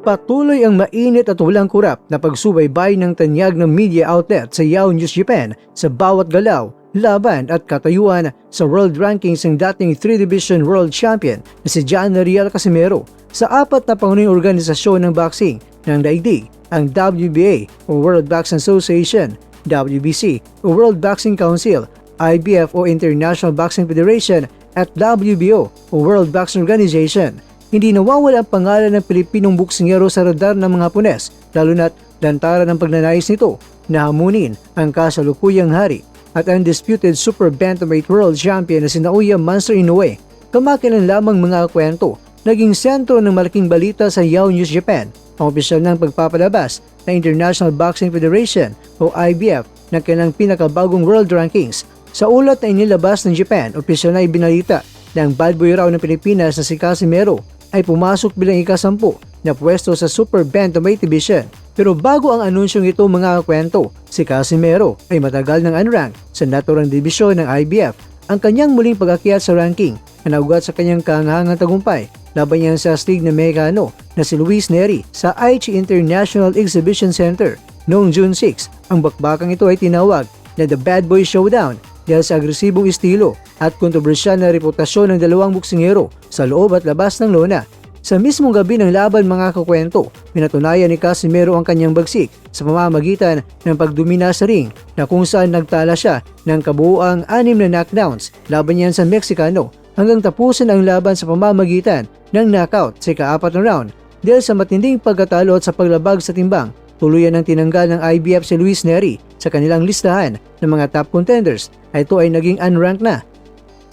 Patuloy ang mainit at walang kurap na pagsubaybay ng tanyag ng media outlet sa Yahoo News Japan sa bawat galaw, laban at katayuan sa world rankings ng dating 3-division world champion na si John Riel Casimero sa 4 na pangunahing organisasyon ng boxing ng daigdig, ang WBA o World Boxing Association, WBC o World Boxing Council, IBF o International Boxing Federation at WBO o World Boxing Organization. Hindi nawawala ang pangalan ng Pilipinong boksingero sa radar ng mga Hapones, lalo na't lantaran ng pagnanais nito na hamunin ang kasalukuyang hari at undisputed super bantamweight world champion na si Naoya Monster Inoue. Kamakailan lamang mga kwento, naging sentro ng malaking balita sa Yahoo News Japan ang opisyal ng pagpapalabas ng International Boxing Federation o IBF ng kanilang pinakabagong world rankings. Sa ulat na inilabas ng Japan, opisyal na ibinalita na ang bad boy raw ng Pilipinas na si Casimero ay pumasok bilang ika-10 na pwesto sa Super Bantamweight Division. Pero bago ang anunsyong ito mga kwento, si Casimero ay matagal ng unranked sa naturang dibisyon ng IBF. Ang kanyang muling pag-akyat sa ranking na naugat sa kanyang kahanghang tagumpay laban niya sa astig na Mexicano na si Luis Neri sa Aichi International Exhibition Center noong June 6. Ang bakbakang ito ay tinawag na The Bad Boy Showdown dahil sa agresibong estilo at kontrobersyal na reputasyon ng dalawang boksingero sa loob at labas ng lona. Sa mismong gabi ng laban mga kakwento, pinatunayan ni Casimero ang kanyang bagsik sa pamamagitan ng pagdomina sa ring na kung saan nagtala siya ng kabuuang 6 na knockdowns laban niyan sa Mexicano hanggang tapusin ang laban sa pamamagitan ng knockout sa ika-4 na round. Dahil sa matinding pagkatalo at sa paglabag sa timbang, tuluyan ng tinanggal ng IBF si Luis Neri sa kanilang listahan ng mga top contenders ay ito ay naging unranked na.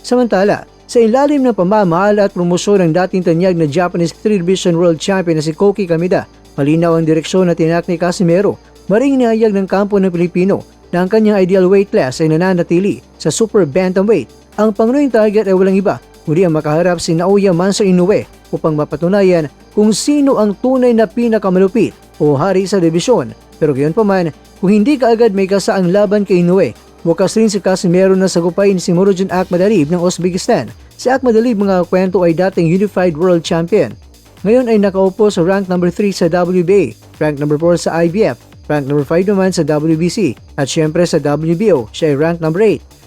Samantala, sa ilalim ng pamamahala at promosyon ng dating tanyag na Japanese 3-division world champion na si Koki Kameda, malinaw ang direksyon na tinak ni Casimero. Maring nihayag ng kampo ng Pilipino na ang kanyang ideal weight class ay nananatili sa super bantamweight. Ang pangunahing target ay walang iba, kundi ang makaharap si Naoya Monster Inoue upang mapatunayan kung sino ang tunay na pinakamalupit o hari sa dibisyon. Pero gayon pa man, kung hindi kaagad may kasaang laban kay Inoue, bukas rin si Casimero na sagupain si Murodjon Akhmadalib ng Uzbekistan. Si Akhmadalib mga kwento ay dating Unified World Champion. Ngayon ay nakaupo sa rank number 3 sa WBA, rank number 4 sa IBF, rank number 5 naman sa WBC, at syempre sa WBO, siya ay rank number 8.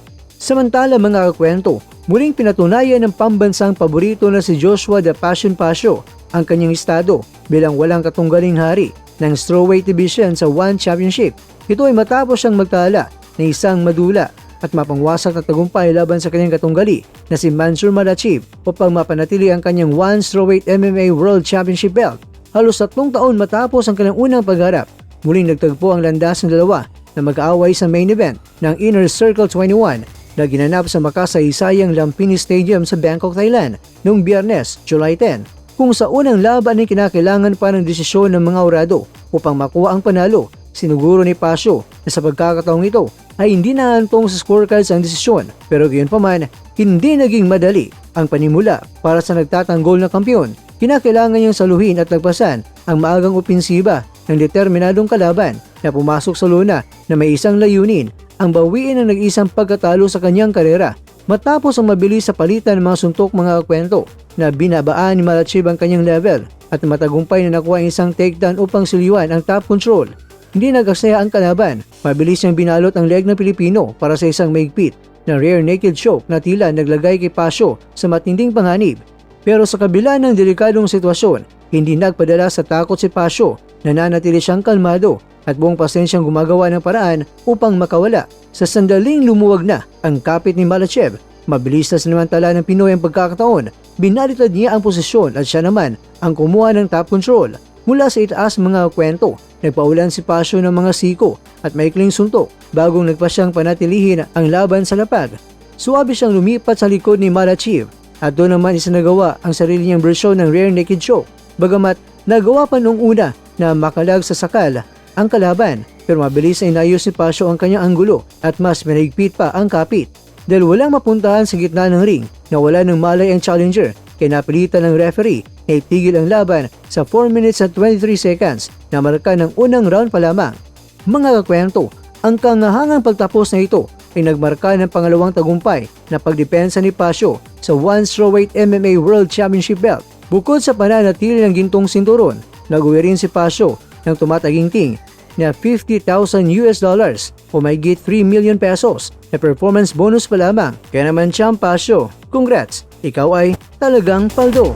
Samantala mga kakwento, muling pinatunayan ng pambansang paborito na si Joshua The Passion Pasio ang kanyang estado bilang walang katunggaling hari ng strawweight division sa One Championship. Ito ay matapos siyang magtala na isang madula at mapangwasak na tagumpay laban sa kanyang katunggali na si Mansur Malachiv upang mapanatili ang kanyang One Strawweight MMA World Championship belt. Halos 3 taon matapos ang kanyang unang pagharap, muling nagtagpo ang landas ng dalawa na mag-aaway sa main event ng Inner Circle 21 na ginanap sa makasaysayang Lumpini Stadium sa Bangkok, Thailand noong Biyernes, July 10. Kung sa unang laban ay kinakailangan pa ng desisyon ng mga orado upang makuha ang panalo, sinuguro ni Pasio na sa pagkakataong ito ay hindi naantong sa scorecards ang desisyon. Pero gayon pa man, hindi naging madali ang panimula para sa nagtatanggol na kampiyon. Kinakailangan niyang saluhin at lagpasan ang maagang opensiba ng determinadong kalaban na pumasok sa lona na may isang layunin, ang bawiin ang nag-isang pagkatalo sa kanyang karera. Matapos ang mabilis sa palitan ng mga suntok mga kwento na binabaan ni Malachiv ang kanyang level at matagumpay na nakuha ang isang takedown upang siliwan ang top control. Hindi nagagsaya ang kalaban, mabilis niyang binalot ang leg ng Pilipino para sa isang maigpit na rear naked choke na tila naglagay kay Pasio sa matinding panganib. Pero sa kabila ng delikadong sitwasyon, hindi nagpadala sa takot si Pasio, nananatili siyang kalmado at buong pasensyang gumagawa ng paraan upang makawala. Sa sandaling lumuwag na ang kapit ni Malachiv, mabilis na sinamantala ng Pinoy ang pagkakataon, binalitad niya ang posisyon at siya naman ang kumuha ng top control. Mula sa itaas mga kwento, nagpaulan si Pasio ng mga siko at maikling suntok bagong nagpa siyang panatilihin ang laban sa lapag. Suwabe siyang lumipat sa likod ni Malachiv at doon naman isinagawa ang sarili niyang bersyon ng rear naked choke. Bagamat nagawa pa noong una na makalag sa sakal ang kalaban, pero mabilis ay inayos ni Pasio ang kanyang anggulo at mas pinahigpit pa ang kapit. Dahil walang mapuntahan sa gitna ng ring, nawala ng malay ang challenger, kaya napilitan ng referee na itigil ang laban sa 4 minutes at 23 seconds na marka ng unang round pa lamang. Mga kakwento, ang kangahangang pagtapos na ito ay nagmarka ng pangalawang tagumpay na pagdepensa ni Pasio sa One Strawweight MMA World Championship belt. Bukod sa pananatili ng gintong sinturon, Nag-uwi rin si Pasio ng tumataginting na $50,000 o mahigit 3 million pesos na performance bonus pa lamang. Kaya naman Champ Pasio, congrats! Ikaw ay talagang paldo!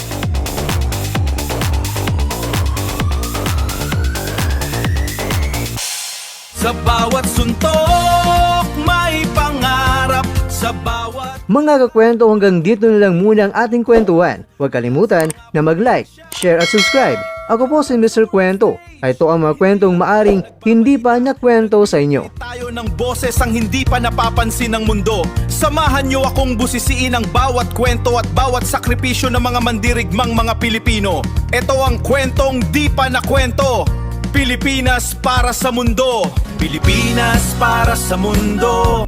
Sa bawat suntok, may pangarap. Sa bawat... Mga kakwento, hanggang dito na lang muna ang ating kwentuhan. Huwag kalimutan na mag-like, share at subscribe. Ako po si Mr. Kwento. Ito ang mga kwentong maaring hindi pa nakwento sa inyo. Tayo ng boses ang hindi pa napapansin ng mundo. Samahan niyo akong busisiin ang bawat kwento at bawat sakripisyo ng mga mandirigmang mga Pilipino. Ito ang kwentong di pa nakwento. Pilipinas para sa mundo. Pilipinas para sa mundo.